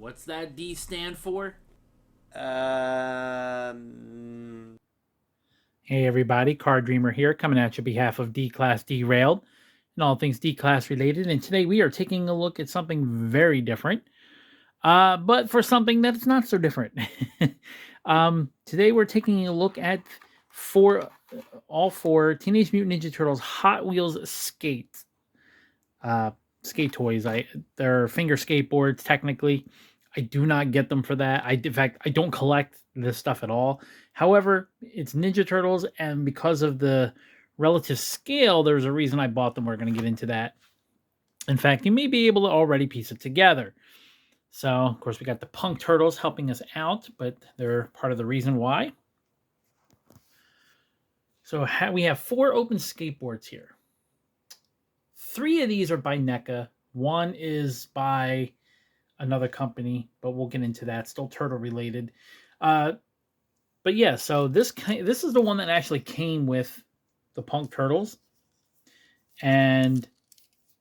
What's that D stand for? Um, Hey everybody, Car Dreamer here, coming at you on behalf of D-Class Derailed and all things D-Class related. And today we are taking a look at something very different, but for something that's not so different. Today we're taking a look at all four Teenage Mutant Ninja Turtles Hot Wheels uh, skate toys. They're finger skateboards technically. I do not get them for that. In fact, I don't collect this stuff at all. However, it's Ninja Turtles, and because of the relative scale, there's a reason I bought them. We're going to get into that. In fact, you may be able to already piece it together. So, of course, we got the Punk Turtles helping us out, but they're part of the reason why. So we have 4 open skateboards here. 3 of these are by NECA. 1 is by another company, but we'll get into that. Still turtle related. But yeah, so this is the one that actually came with the Punk Turtles, and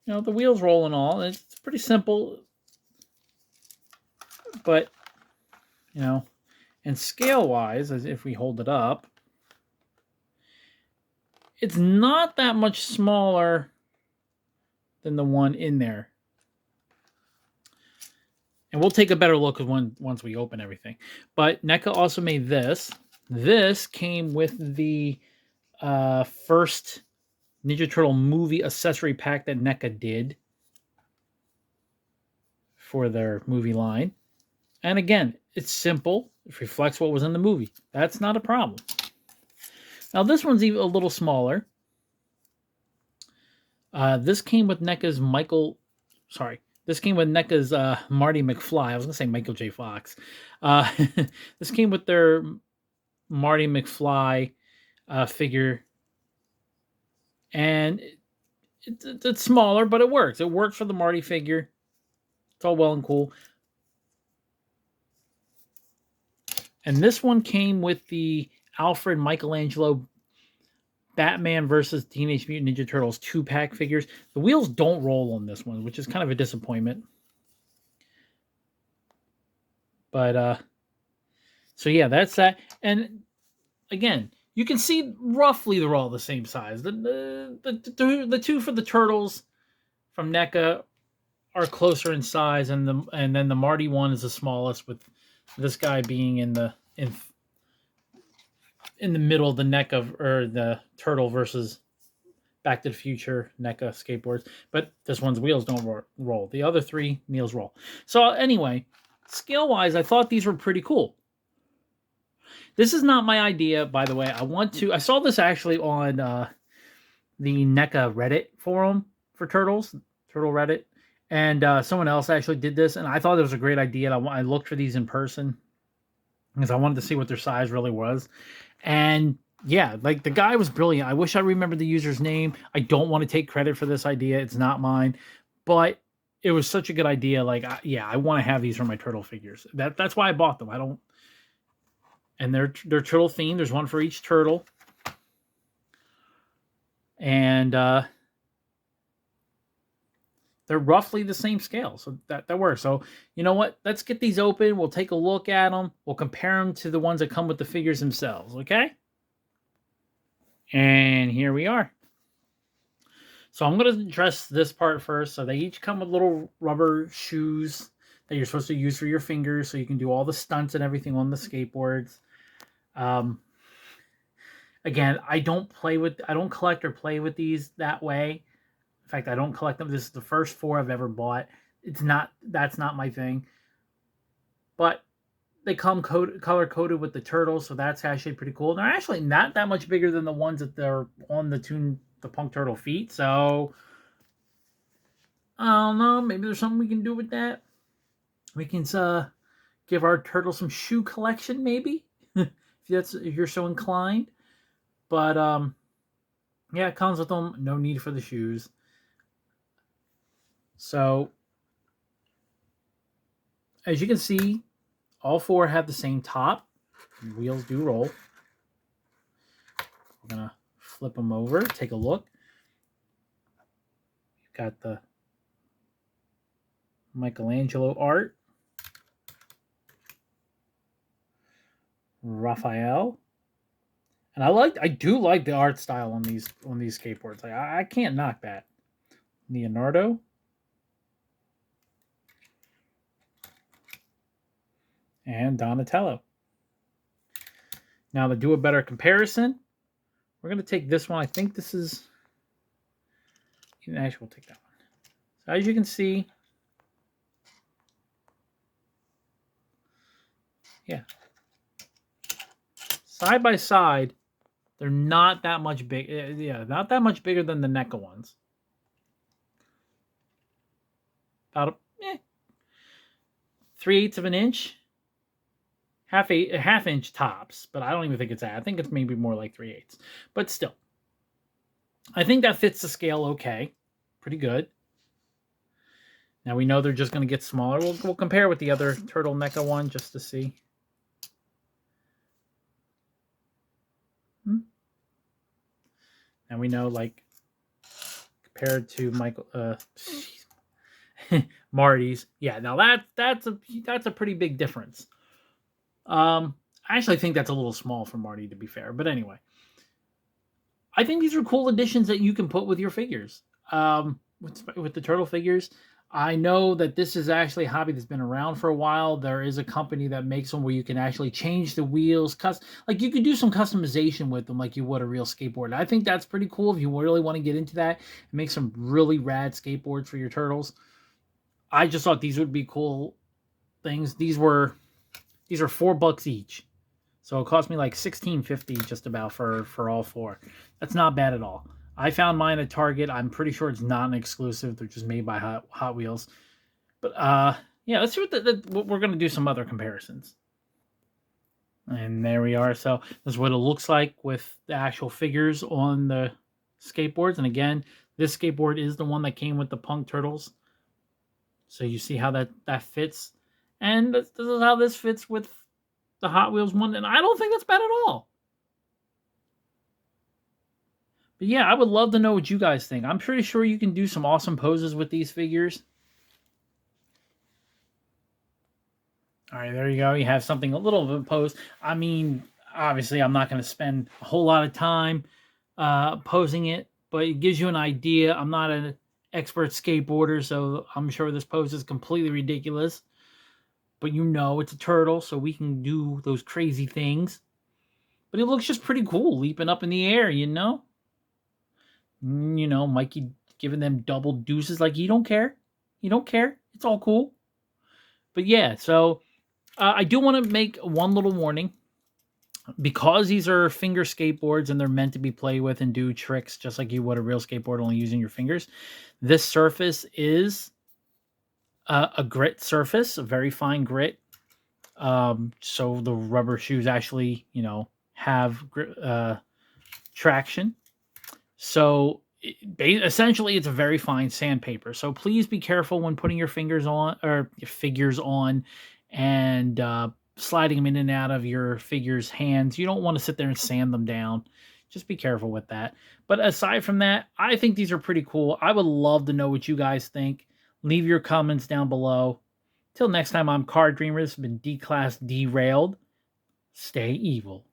the wheels roll and all. It's pretty simple, but and scale wise, as if we hold it up, it's not that much smaller than the one in there. And we'll take a better look once we open everything. But NECA also made this. This came with the first Ninja Turtle movie accessory pack that NECA did for their movie line. And again, it's simple. It reflects what was in the movie. That's not a problem. Now this one's even a little smaller. This came with NECA's This came with NECA's Marty McFly. I was going to say Michael J. Fox. This came with their Marty McFly figure. And it's smaller, but it works. It works for the Marty figure. It's all well and cool. And this one came with the Alfred Michelangelo Batman versus Teenage Mutant Ninja Turtles 2-pack figures. The wheels don't roll on this one, which is kind of a disappointment. But so yeah, that's that. And again, you can see roughly they're all the same size. The two for the Turtles from NECA are closer in size, and then the Marty one is the smallest, with this guy being in the middle of the NECA, or the Turtle versus Back to the Future NECA skateboards. But this one's wheels don't roll. The other 3 wheels roll. So anyway, scale wise, I thought these were pretty cool. This is not my idea, by the way. I saw this actually on the NECA Reddit forum for Turtles, Turtle Reddit. And someone else actually did this, and I thought it was a great idea. I looked for these in person because I wanted to see what their size really was. And yeah, like, the guy was brilliant. I wish I remembered the user's name. I don't want to take credit for this idea. It's not mine. But it was such a good idea. Like, I want to have these for my turtle figures. That's why I bought them. And they're turtle themed. There's one for each turtle. And they're roughly the same scale, so that works. So you know what? Let's get these open. We'll take a look at them. We'll compare them to the ones that come with the figures themselves, okay? And here we are. So I'm going to address this part first. So they each come with little rubber shoes that you're supposed to use for your fingers, so you can do all the stunts and everything on the skateboards. Again, I don't collect or play with these that way. In fact, I don't collect them. This is the first 4 I've ever bought. That's not my thing. But they come color coded with the turtles, so that's actually pretty cool. They're actually not that much bigger than the ones that they're on the Punk Turtle feet. So I don't know. Maybe there's something we can do with that. We can give our turtle some shoe collection, maybe, if you're so inclined. But yeah, it comes with them. No need for the shoes. So, as you can see, all 4 have the same top. Wheels do roll. We're going to flip them over, take a look. You've got the Michelangelo art. Raphael. And I do like the art style on these skateboards. Like, I can't knock that. Leonardo. And Donatello. Now, to do a better comparison, we're going to take this one. I think this is... Actually, we'll take that one. So as you can see... Yeah. Side by side, they're not that much big. Yeah, not that much bigger than the NECA ones. About 3/8 of an inch. A half inch tops, but I don't even think it's that. I think it's maybe more like 3/8. But still, I think that fits the scale okay. Pretty good. Now we know they're just going to get smaller. We'll compare with the other Turtle NECA one just to see. And we know, like, compared to Marty's, yeah. Now that's a pretty big difference. I actually think that's a little small for Marty, to be fair. But anyway, I think these are cool additions that you can put with your figures. With the turtle figures, I know that this is actually a hobby that's been around for a while. There is a company that makes them where you can actually change the wheels. Like, you could do some customization with them like you would a real skateboard. I think that's pretty cool if you really want to get into that and make some really rad skateboards for your turtles. I just thought these would be cool things. These are $4 each. So it cost me like $16.50 just about for all four. That's not bad at all. I found mine at Target. I'm pretty sure it's not an exclusive. They're just made by Hot Wheels. But yeah, let's see what we're going to do some other comparisons. And there we are. So this is what it looks like with the actual figures on the skateboards. And again, this skateboard is the one that came with the Punk Turtles. So you see how that fits. And this is how this fits with the Hot Wheels one. And I don't think that's bad at all. But yeah, I would love to know what you guys think. I'm pretty sure you can do some awesome poses with these figures. All right, there you go. You have something a little of a pose. I mean, obviously, I'm not going to spend a whole lot of time posing it, but it gives you an idea. I'm not an expert skateboarder, so I'm sure this pose is completely ridiculous. But you know it's a turtle, so we can do those crazy things. But it looks just pretty cool, leaping up in the air, you know? You know, Mikey giving them double deuces like he don't care. He don't care. It's all cool. But yeah, so I do want to make one little warning. Because these are finger skateboards and they're meant to be played with and do tricks just like you would a real skateboard, only using your fingers, this surface is a grit surface, a very fine grit. So the rubber shoes actually, you know, have traction. So essentially, it's a very fine sandpaper. So please be careful when putting your fingers on or your figures on and sliding them in and out of your figures' hands. You don't want to sit there and sand them down. Just be careful with that. But aside from that, I think these are pretty cool. I would love to know what you guys think. Leave your comments down below. Till next time, I'm Card Dreamer. This has been D-Class Derailed. Stay evil.